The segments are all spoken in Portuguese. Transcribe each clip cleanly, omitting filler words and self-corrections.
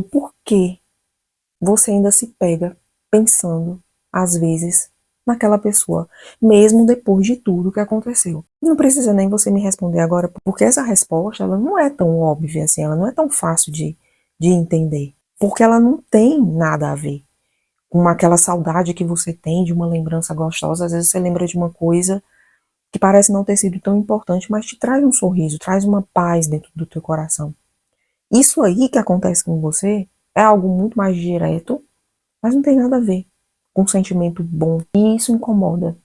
Por que você ainda se pega pensando, às vezes, naquela pessoa, mesmo depois de tudo que aconteceu? Não precisa nem você me responder agora, porque essa resposta, ela não é tão óbvia assim, ela não é tão fácil de entender, porque ela não tem nada a ver com aquela saudade que você tem de uma lembrança gostosa. Às vezes você lembra de uma coisa que parece não ter sido tão importante, mas te traz um sorriso, traz uma paz dentro do teu coração. Isso aí que acontece com você é algo muito mais direto, mas não tem nada a ver com um sentimento bom. E isso incomoda.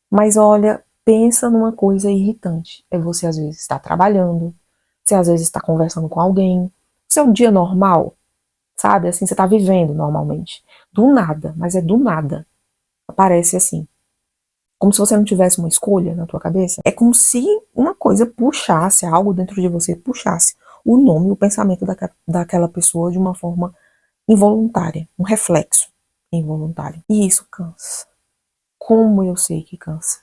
Mas olha, pensa numa coisa irritante. É você às vezes estar trabalhando, você às vezes está conversando com alguém, seu dia normal, sabe? Assim, você está vivendo normalmente. Do nada, mas é do nada. Aparece assim. Como se você não tivesse uma escolha na tua cabeça. É como se uma coisa puxasse, algo dentro de você puxasse o nome, o pensamento daquela pessoa de uma forma involuntária, um reflexo involuntário. E isso cansa. Como eu sei que cansa?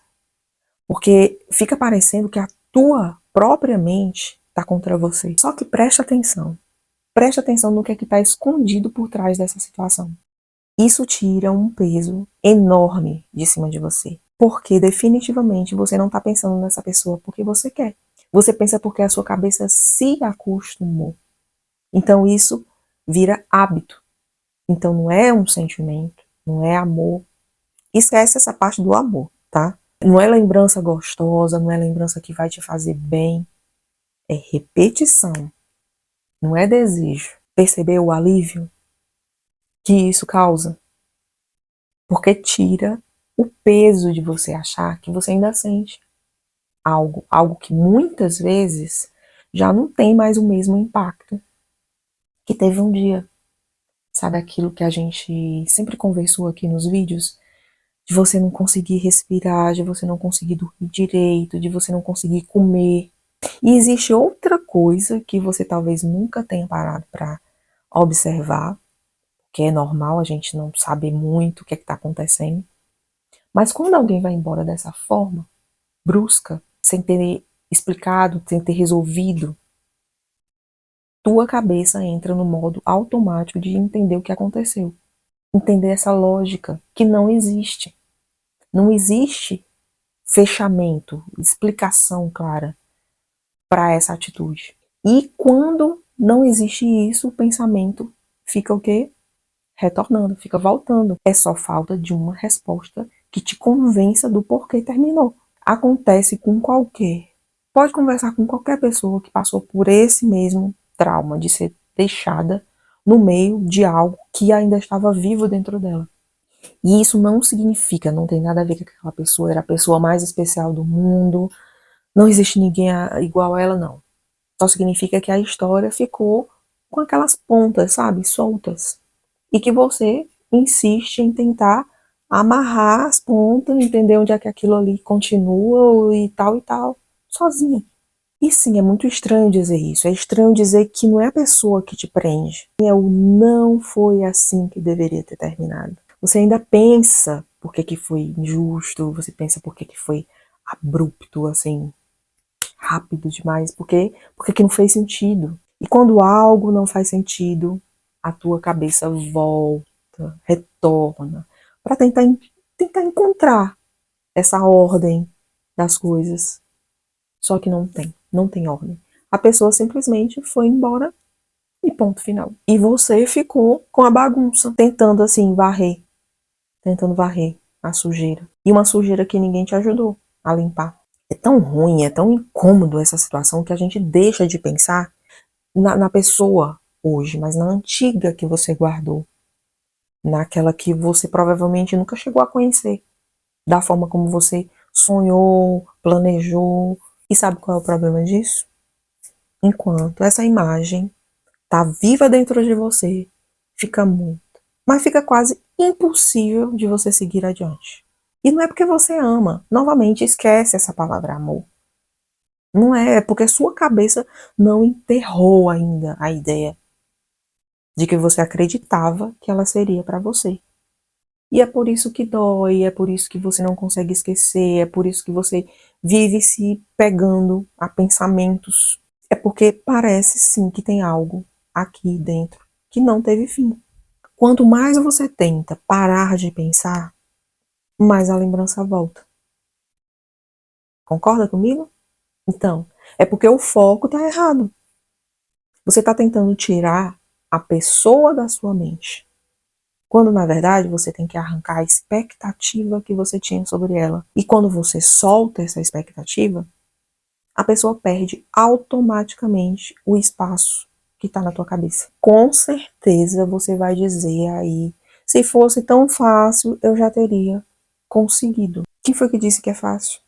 Porque fica parecendo que a tua própria mente está contra você. Só que preste atenção no que é que está escondido por trás dessa situação. Isso tira um peso enorme de cima de você. Porque definitivamente você não está pensando nessa pessoa porque você quer. Você pensa porque a sua cabeça se acostumou. Então isso vira hábito. Então não é um sentimento, não é amor. Esquece essa parte do amor, tá? Não é lembrança gostosa, não é lembrança que vai te fazer bem. É repetição, não é desejo. Percebeu o alívio que isso causa? Porque tira o peso de você achar que você ainda sente algo que muitas vezes já não tem mais o mesmo impacto que teve um dia. Sabe aquilo que a gente sempre conversou aqui nos vídeos? De você não conseguir respirar, de você não conseguir dormir direito, de você não conseguir comer. E existe outra coisa que você talvez nunca tenha parado para observar, que é normal a gente não saber muito o que é que está acontecendo. Mas quando alguém vai embora dessa forma, brusca, sem ter explicado, sem ter resolvido, tua cabeça entra no modo automático de entender o que aconteceu. Entender essa lógica que não existe. Não existe fechamento, explicação clara para essa atitude. E quando não existe isso, o pensamento fica o quê? Retornando, fica voltando. É só falta de uma resposta que te convença do porquê terminou. Acontece com qualquer. Pode conversar com qualquer pessoa que passou por esse mesmo trauma de ser deixada no meio de algo que ainda estava vivo dentro dela. E isso não significa, não tem nada a ver com aquela pessoa era a pessoa mais especial do mundo, não existe ninguém igual a ela, não. Só significa que a história ficou com aquelas pontas, sabe, soltas. E que você insiste em tentar amarrar as pontas, entender onde é que aquilo ali continua e tal, sozinha. E sim, é muito estranho dizer isso. É estranho dizer que não é a pessoa que te prende. É o não foi assim que deveria ter terminado. Você ainda pensa por que que foi injusto, você pensa por que que foi abrupto, assim, rápido demais, porque que não fez sentido. E quando algo não faz sentido, a tua cabeça volta, retorna, para tentar encontrar essa ordem das coisas. Só que não tem ordem. A pessoa simplesmente foi embora e ponto final. E você ficou com a bagunça, tentando varrer a sujeira. E uma sujeira que ninguém te ajudou a limpar. É tão ruim, é tão incômodo essa situação que a gente deixa de pensar na pessoa hoje, mas na antiga que você guardou. Naquela que você provavelmente nunca chegou a conhecer. Da forma como você sonhou, planejou. E sabe qual é o problema disso? Enquanto essa imagem está viva dentro de você, fica muito, mas fica quase impossível de você seguir adiante. E não é porque você ama, novamente esquece essa palavra amor. Não é, é porque sua cabeça não enterrou ainda a ideia de que você acreditava que ela seria para você. E é por isso que dói, é por isso que você não consegue esquecer, é por isso que você vive se pegando a pensamentos. É porque parece sim que tem algo aqui dentro que não teve fim. Quanto mais você tenta parar de pensar, mais a lembrança volta. Concorda comigo? Então, é porque o foco está errado. Você está tentando tirar a pessoa da sua mente, quando na verdade você tem que arrancar a expectativa que você tinha sobre ela. E quando você solta essa expectativa, a pessoa perde automaticamente o espaço que está na tua cabeça. Com certeza você vai dizer aí, se fosse tão fácil, eu já teria conseguido. Quem foi que disse que é fácil?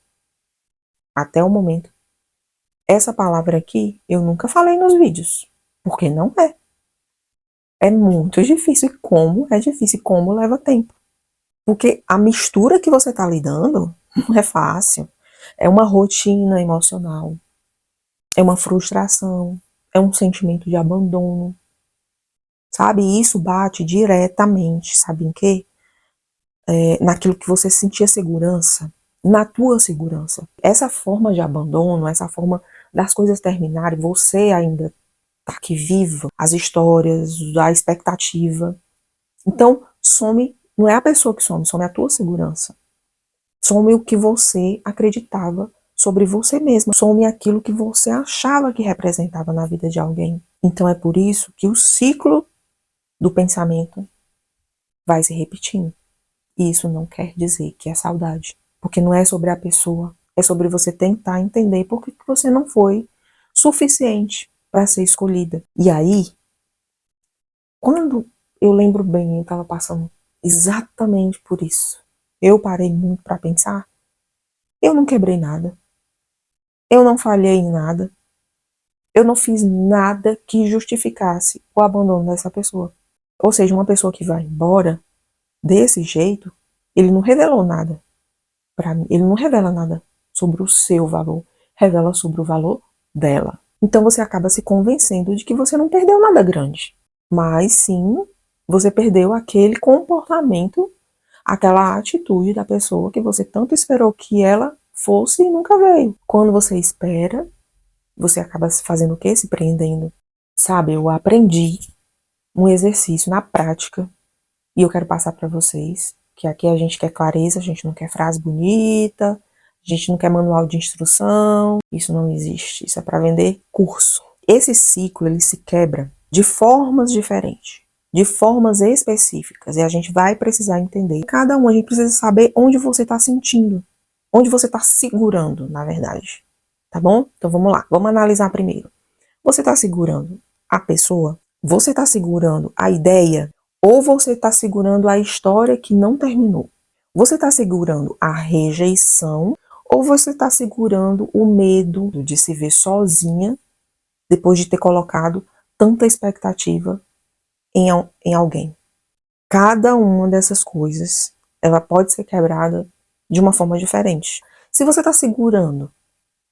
Até o momento. Essa palavra aqui eu nunca falei nos vídeos, porque não é. É muito difícil. E como é difícil, como leva tempo. Porque a mistura que você está lidando não é fácil. É uma rotina emocional, é uma frustração, é um sentimento de abandono, sabe? E isso bate diretamente, sabe em quê? Naquilo que você sentia segurança, na tua segurança. Essa forma de abandono, essa forma das coisas terminarem, você ainda tá aqui vivo, as histórias, a expectativa. Então, some, não é a pessoa que some, some a tua segurança. Some o que você acreditava sobre você mesma. Some aquilo que você achava que representava na vida de alguém. Então é por isso que o ciclo do pensamento vai se repetindo. E isso não quer dizer que é saudade. Porque não é sobre a pessoa. É sobre você tentar entender por que você não foi suficiente para ser escolhida. E aí, quando eu lembro bem, eu estava passando exatamente por isso. Eu parei muito para pensar. Eu não quebrei nada. Eu não falhei em nada. Eu não fiz nada que justificasse o abandono dessa pessoa. Ou seja, uma pessoa que vai embora desse jeito, ele não revelou nada para mim. Ele não revela nada sobre o seu valor. Revela sobre o valor dela. Então você acaba se convencendo de que você não perdeu nada grande. Mas sim, você perdeu aquele comportamento, aquela atitude da pessoa que você tanto esperou que ela fosse e nunca veio. Quando você espera, você acaba se fazendo o quê? Se prendendo. Sabe, eu aprendi um exercício na prática e eu quero passar para vocês, que aqui a gente quer clareza, a gente não quer frase bonita, a gente não quer manual de instrução, isso não existe, isso é para vender curso. Esse ciclo, ele se quebra de formas diferentes, de formas específicas, e a gente vai precisar entender. Cada um, a gente precisa saber onde você está sentindo, onde você está segurando, na verdade. Tá bom? Então vamos lá, vamos analisar primeiro. Você está segurando a pessoa? Você está segurando a ideia? Ou você está segurando a história que não terminou? Você está segurando a rejeição? Ou você está segurando o medo de se ver sozinha depois de ter colocado tanta expectativa em alguém? Cada uma dessas coisas, ela pode ser quebrada de uma forma diferente. Se você está segurando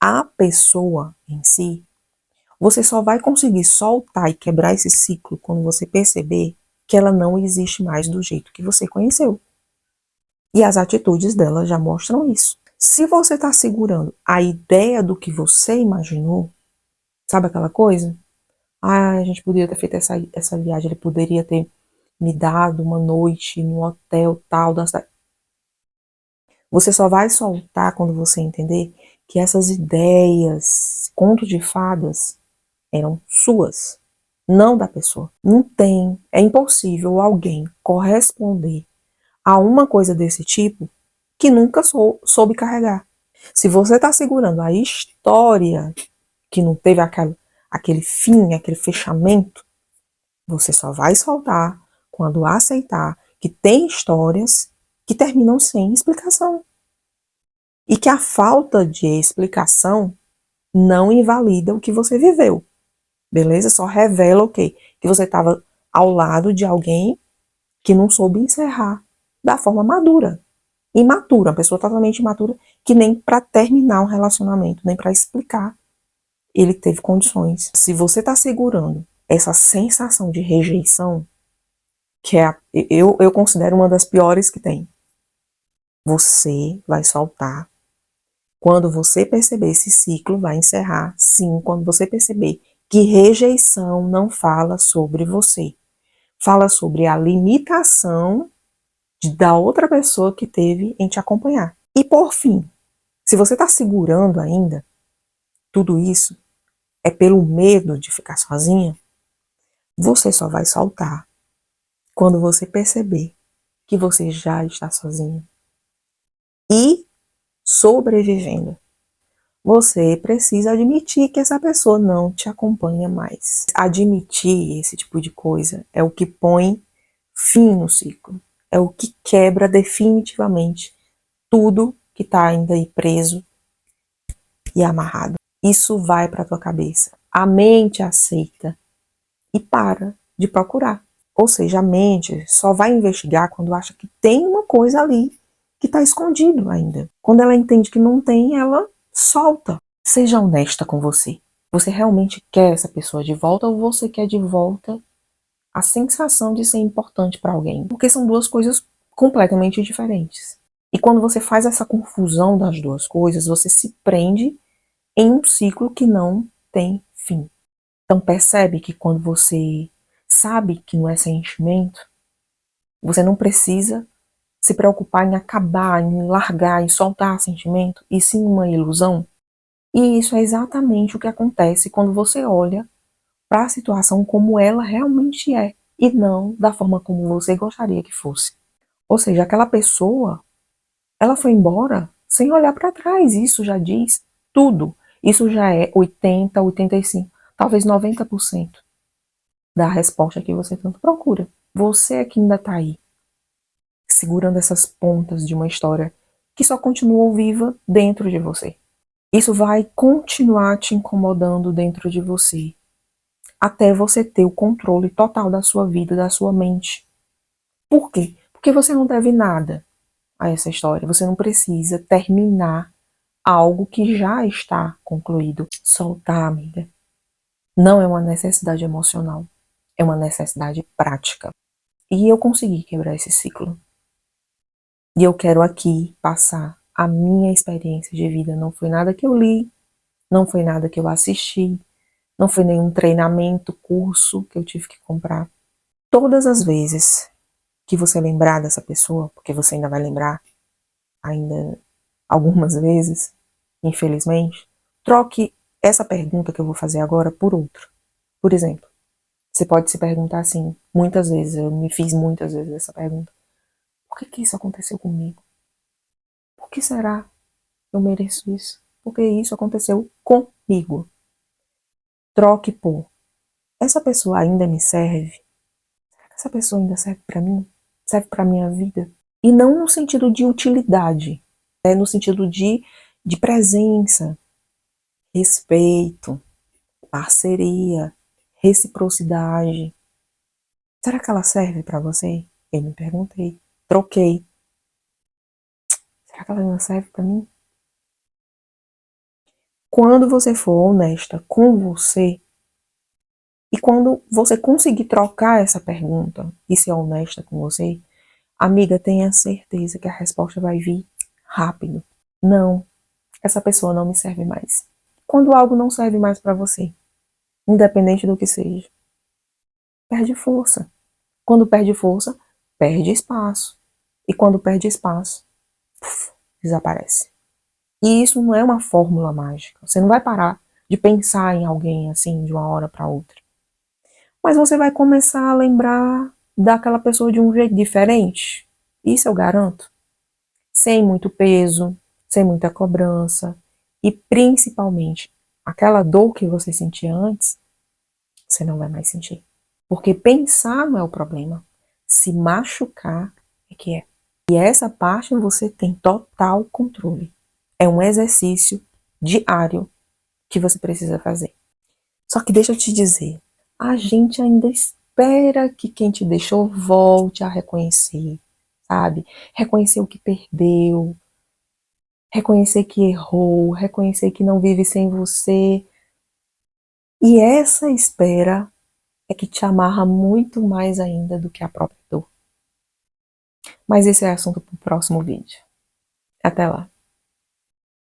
a pessoa em si, você só vai conseguir soltar e quebrar esse ciclo quando você perceber que ela não existe mais do jeito que você conheceu. E as atitudes dela já mostram isso. Se você está segurando a ideia do que você imaginou, sabe aquela coisa? Ah, a gente poderia ter feito essa viagem, ele poderia ter me dado uma noite no hotel tal da cidade. Você só vai soltar quando você entender que essas ideias, conto de fadas, eram suas, não da pessoa. Não tem, é impossível alguém corresponder a uma coisa desse tipo que nunca soube carregar. Se você está segurando a história que não teve aquele fim, aquele fechamento, você só vai soltar quando aceitar que tem histórias que terminam sem explicação. E que a falta de explicação não invalida o que você viveu. Beleza? Só revela o quê? Que você estava ao lado de alguém que não soube encerrar da forma madura. Imatura, uma pessoa totalmente imatura, que nem para terminar um relacionamento, nem para explicar, ele teve condições. Se você está segurando essa sensação de rejeição, que é eu considero uma das piores que tem, você vai soltar. Quando você perceber, esse ciclo vai encerrar, sim, quando você perceber que rejeição não fala sobre você. Fala sobre a limitação da outra pessoa que teve em te acompanhar. E por fim, se você está segurando ainda tudo isso, é pelo medo de ficar sozinha, você só vai soltar quando você perceber que você já está sozinha e sobrevivendo. Você precisa admitir que essa pessoa não te acompanha mais. Admitir esse tipo de coisa é o que põe fim no ciclo. É o que quebra definitivamente tudo que está ainda aí preso e amarrado. Isso vai para tua cabeça. A mente aceita e para de procurar. Ou seja, a mente só vai investigar quando acha que tem uma coisa ali que está escondido ainda. Quando ela entende que não tem, ela solta. Seja honesta com você. Você realmente quer essa pessoa de volta ou você quer de volta a sensação de ser importante para alguém? Porque são duas coisas completamente diferentes. E quando você faz essa confusão das duas coisas, você se prende em um ciclo que não tem fim. Então percebe que quando você sabe que não é sentimento, você não precisa se preocupar em acabar, em largar, em soltar sentimento, e sim uma ilusão. E isso é exatamente o que acontece quando você olha para a situação como ela realmente é, e não da forma como você gostaria que fosse. Ou seja, aquela pessoa, ela foi embora sem olhar para trás, isso já diz tudo. Isso já é 80, 85, talvez 90% da resposta que você tanto procura. Você é que ainda está aí, segurando essas pontas de uma história que só continuou viva dentro de você. Isso vai continuar te incomodando dentro de você, até você ter o controle total da sua vida, da sua mente. Por quê? Porque você não deve nada a essa história. Você não precisa terminar algo que já está concluído. Soltar, amiga, não é uma necessidade emocional, é uma necessidade prática. E eu consegui quebrar esse ciclo. E eu quero aqui passar a minha experiência de vida. Não foi nada que eu li, não foi nada que eu assisti, não foi nenhum treinamento, curso que eu tive que comprar. Todas as vezes que você lembrar dessa pessoa, porque você ainda vai lembrar, ainda algumas vezes, infelizmente, troque essa pergunta que eu vou fazer agora por outra. Por exemplo, você pode se perguntar assim, muitas vezes, eu me fiz muitas vezes essa pergunta: por que isso aconteceu comigo? Por que será que eu mereço isso? Porque isso aconteceu comigo. Troque por: essa pessoa ainda me serve? Será que essa pessoa ainda serve para mim? Serve para minha vida? E não no sentido de utilidade, é no sentido de presença, respeito, parceria, reciprocidade. Será que ela serve para você? Eu me perguntei. Troquei. Será que ela não serve para mim? Quando você for honesta com você, e quando você conseguir trocar essa pergunta e ser honesta com você, amiga, tenha certeza que a resposta vai vir rápido. Não, essa pessoa não me serve mais. Quando algo não serve mais para você, independente do que seja, perde força. Quando perde força, perde espaço. E quando perde espaço, desaparece. E isso não é uma fórmula mágica. Você não vai parar de pensar em alguém assim de uma hora para outra. Mas você vai começar a lembrar daquela pessoa de um jeito diferente. Isso eu garanto. Sem muito peso, sem muita cobrança. E principalmente, aquela dor que você sentia antes, você não vai mais sentir. Porque pensar não é o problema. Se machucar é que é. E essa parte você tem total controle. É um exercício diário que você precisa fazer. Só que deixa eu te dizer, a gente ainda espera que quem te deixou volte a reconhecer, sabe? Reconhecer o que perdeu, reconhecer que errou, reconhecer que não vive sem você. E essa espera é que te amarra muito mais ainda do que a própria dor. Mas esse é assunto para o próximo vídeo. Até lá.